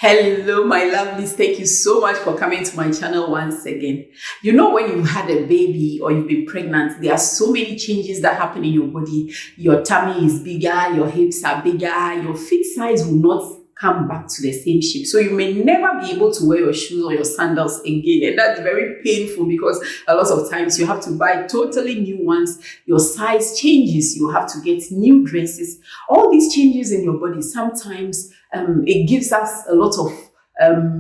Hello, my lovelies. Thank you so much for coming to my channel once again. You know, when you've had a baby or you've been pregnant, there are so many changes that happen in your body. Your tummy is bigger, your hips are bigger, your feet size will not come back to the same shape. So you may never be able to wear your shoes or your sandals again. And that's very painful because a lot of times you have to buy totally new ones. Your size changes. You have to get new dresses. All these changes in your body, sometimes it gives us a lot of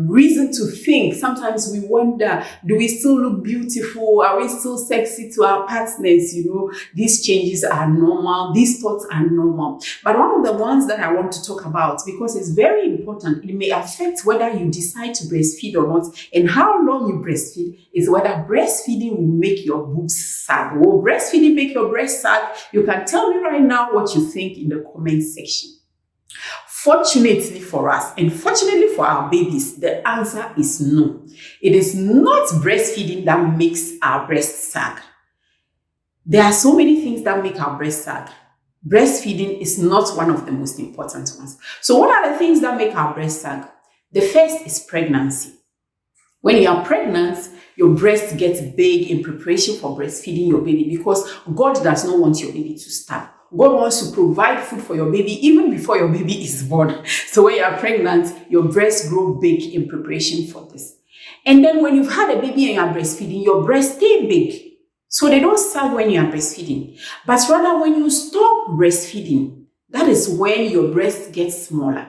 reason to think. Sometimes we wonder, do we still look beautiful? Are we still sexy to our partners? You know, these changes are normal. These thoughts are normal. But one of the ones that I want to talk about, because it's very important, it may affect whether you decide to breastfeed or not, and how long you breastfeed, is whether breastfeeding will make your boobs sag. Will breastfeeding make your breast sag? You can tell me right now what you think in the comment section. Fortunately for us, and fortunately for our babies, the answer is no. It is not breastfeeding that makes our breast sag. There are so many things that make our breast sag. Breastfeeding is not one of the most important ones. So what are the things that make our breast sag? The first is pregnancy. When you are pregnant, your breast gets big in preparation for breastfeeding your baby because God does not want your baby to starve. God wants to provide food for your baby even before your baby is born. So when you are pregnant, your breasts grow big in preparation for this. And then when you've had a baby and you are breastfeeding, your breasts stay big. So they don't sag when you are breastfeeding. But rather when you stop breastfeeding, that is when your breast gets smaller.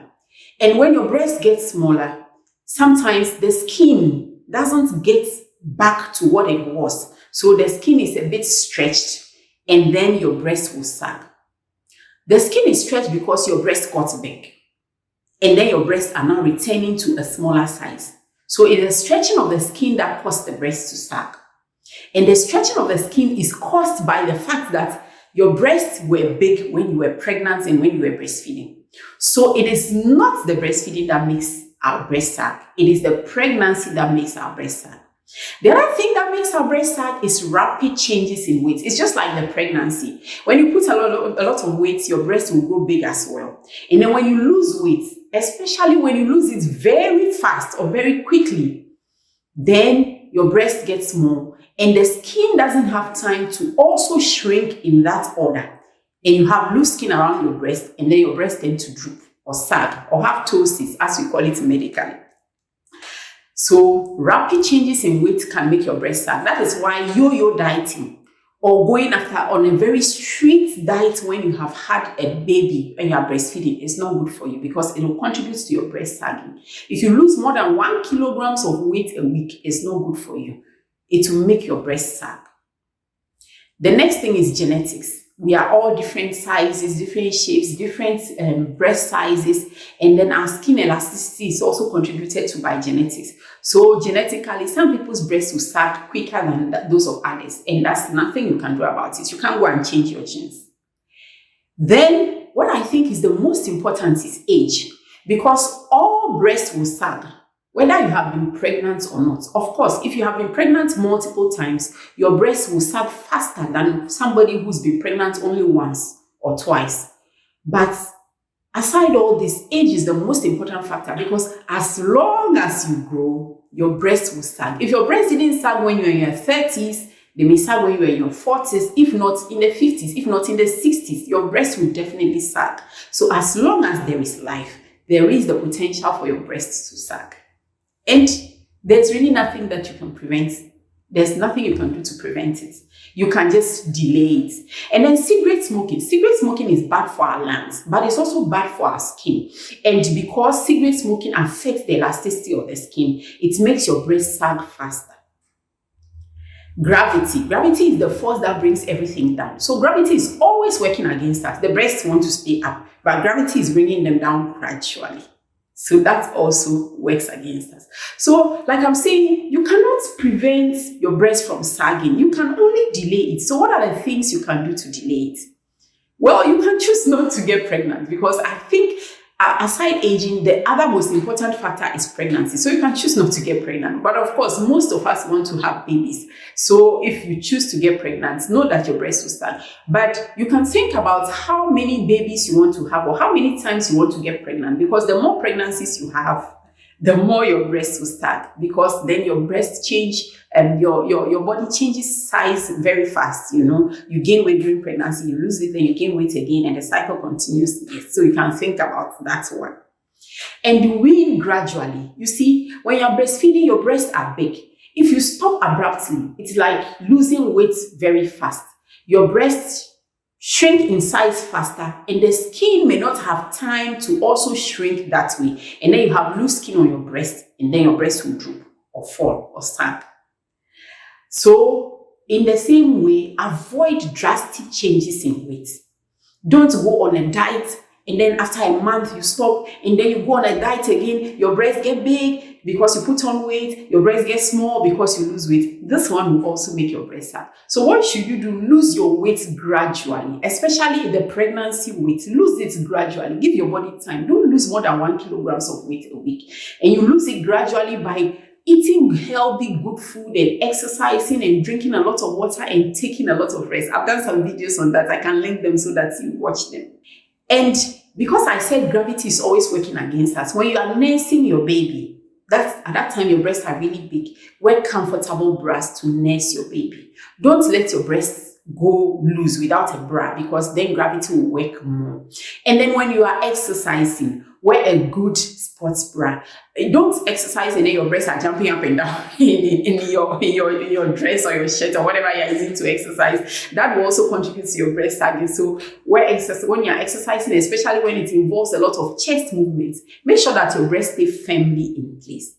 And when your breast gets smaller, sometimes the skin doesn't get back to what it was. So the skin is a bit stretched and then your breast will sag. The skin is stretched because your breast got big. And then your breasts are now returning to a smaller size. So it is stretching of the skin that caused the breast to sag. And the stretching of the skin is caused by the fact that your breasts were big when you were pregnant and when you were breastfeeding. So it is not the breastfeeding that makes our breast sag. It is the pregnancy that makes our breast sag. The other thing that makes our breast sag is rapid changes in weight. It's just like the pregnancy. When you put a lot of weight, your breast will grow big as well. And then when you lose weight, especially when you lose it very fast or very quickly, then your breast gets small and the skin doesn't have time to also shrink in that order. And you have loose skin around your breast and then your breast tend to droop or sag or have ptosis, as we call it medically. So rapid changes in weight can make your breast sag. That is why yo-yo dieting or going on a very strict diet when you have had a baby and you are breastfeeding is not good for you because it will contribute to your breast sagging. If you lose more than 1 kilogram of weight a week, it's not good for you. It will make your breast sag. The next thing is genetics. We are all different sizes, different shapes, different breast sizes, and then our skin elasticity is also contributed to by genetics. So genetically, some people's breasts will sag quicker than those of others, and that's nothing you can do about it. You can't go and change your genes. Then, what I think is the most important is age, because all breasts will sag, whether you have been pregnant or not. Of course, if you have been pregnant multiple times, your breasts will sag faster than somebody who's been pregnant only once or twice. But aside all this, age is the most important factor because as long as you grow, your breasts will sag. If your breasts didn't sag when you were in your 30s, they may sag when you were in your 40s, if not in the 50s, if not in the 60s, your breasts will definitely sag. So as long as there is life, there is the potential for your breasts to sag. And there's really nothing that you can prevent. There's nothing you can do to prevent it. You can just delay it. And then cigarette smoking. Cigarette smoking is bad for our lungs, but it's also bad for our skin. And because cigarette smoking affects the elasticity of the skin, it makes your breast sag faster. Gravity. Gravity is the force that brings everything down. So gravity is always working against us. The breasts want to stay up, but gravity is bringing them down gradually. So that also works against us. So like I'm saying, you cannot prevent your breast from sagging. You can only delay it. So what are the things you can do to delay it? Well, you can choose not to get pregnant because I think Aside aging, the other most important factor is pregnancy. So you can choose not to get pregnant. But of course, most of us want to have babies. So if you choose to get pregnant, know that your breast will start. But you can think about how many babies you want to have or how many times you want to get pregnant, because the more pregnancies you have, the more your breast will start, because then your breast change and your body changes size very fast. You gain weight during pregnancy, you lose it, then you gain weight again, and the cycle continues. So you can think about that one. And wean gradually. You see, when you're breastfeeding, your breasts are big. If you stop abruptly, it's like losing weight very fast. Your breasts shrink in size faster, and the skin may not have time to also shrink that way. And then you have loose skin on your breast, and then your breast will droop or fall or sag. So in the same way, avoid drastic changes in weight. Don't go on a diet and then after a month you stop, and then you go on a diet again, your breasts get big because you put on weight, your breasts get small because you lose weight. This one will also make your breasts sag. So what should you do? Lose your weight gradually, especially the pregnancy weight. Lose it gradually. Give your body time. Don't lose more than 1 kilograms of weight a week. And you lose it gradually by eating healthy, good food and exercising and drinking a lot of water and taking a lot of rest. I've done some videos on that. I can link them so that you watch them. And because I said gravity is always working against us, when you are nursing your baby, at that time your breasts are really big. Wear comfortable bras to nurse your baby. Don't let your breasts go loose without a bra, because then gravity will work more. And then when you are exercising, wear a good sports bra. Don't exercise and then your breasts are jumping up and down in your dress or your shirt or whatever you're using to exercise. That will also contribute to your breast sagging. So when you're exercising, especially when it involves a lot of chest movements, make sure that your breasts stay firmly in place.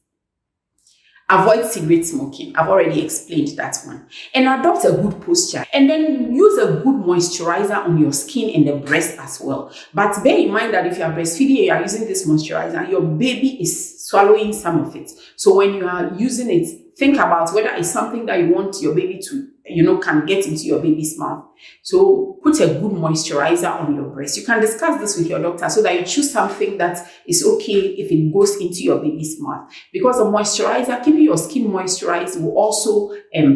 Avoid cigarette smoking. I've already explained that one. And adopt a good posture. And then use a good moisturizer on your skin and the breast as well. But bear in mind that if you are breastfeeding and you are using this moisturizer, your baby is swallowing some of it. So when you are using it, think about whether it's something that you want your baby to, can get into your baby's mouth. So put a good moisturizer on your breast. You can discuss this with your doctor so that you choose something that is okay if it goes into your baby's mouth. Because the moisturizer, keeping your skin moisturized, will also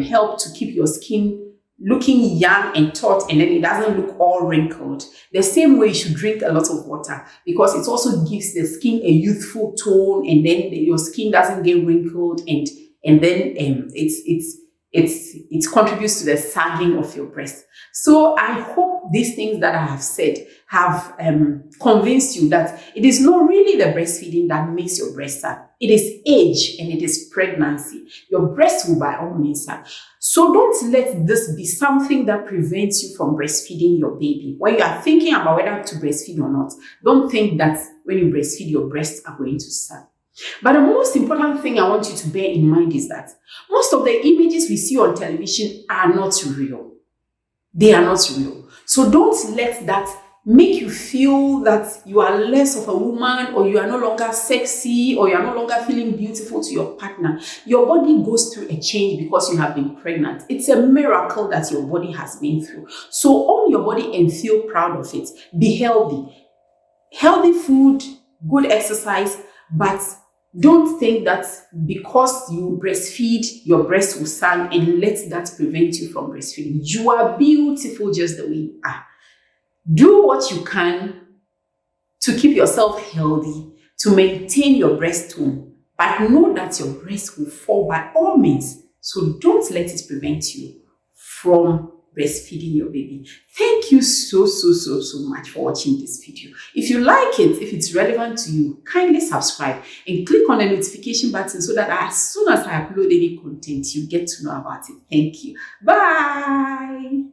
help to keep your skin looking young and taut, and then it doesn't look all wrinkled. The same way, you should drink a lot of water, because it also gives the skin a youthful tone, and then your skin doesn't get wrinkled, and then it contributes to the sagging of your breast. So I hope these things that I have said have convinced you that it is not really the breastfeeding that makes your breast sag. It is age and it is pregnancy. Your breast will by all means sag. So don't let this be something that prevents you from breastfeeding your baby. When you are thinking about whether to breastfeed or not, don't think that when you breastfeed, your breasts are going to sag. But the most important thing I want you to bear in mind is that most of the images we see on television are not real. They are not real. So don't let that make you feel that you are less of a woman, or you are no longer sexy, or you are no longer feeling beautiful to your partner. Your body goes through a change because you have been pregnant. It's a miracle that your body has been through. So own your body and feel proud of it. Be healthy. Healthy food, good exercise, but don't think that because you breastfeed, your breast will sag, and let that prevent you from breastfeeding. You are beautiful just the way you are. Do what you can to keep yourself healthy, to maintain your breast tone, but know that your breast will fall by all means. So don't let it prevent you from breastfeeding your baby. Thank you so much for watching this video. If you like it, if it's relevant to you, kindly subscribe and click on the notification button so that as soon as I upload any content, you get to know about it. Thank you. Bye.